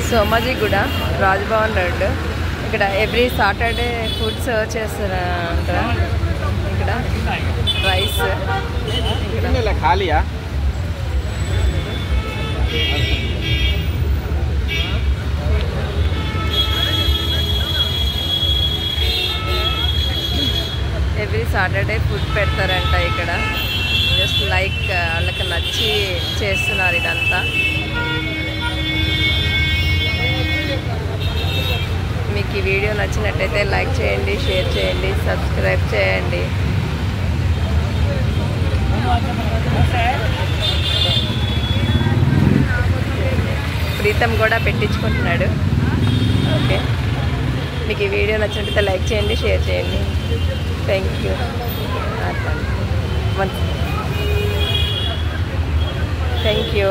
Somajiguda Raj Bhavan road. ఇక్కడ every Saturday food serve చేస్తారంట. ఇక్కడ రైస్ ఇక్కడ ఖాళీయా ఎవ్రీ సాటర్డే ఫుడ్ పెడతారంట. ఇక్కడ జస్ట్ లైక్ వాళ్ళకి నచ్చి చేస్తున్నారు ఇదంతా. మీకు ఈ వీడియో నచ్చినట్టయితే లైక్ చేయండి, షేర్ చేయండి, సబ్స్క్రైబ్ చేయండి. ప్రీతం కూడా పెట్టించుకుంటున్నాడు. ఓకే, మీకు ఈ వీడియో నచ్చినట్టయితే లైక్ చేయండి, షేర్ చేయండి. Thank you. Thank you.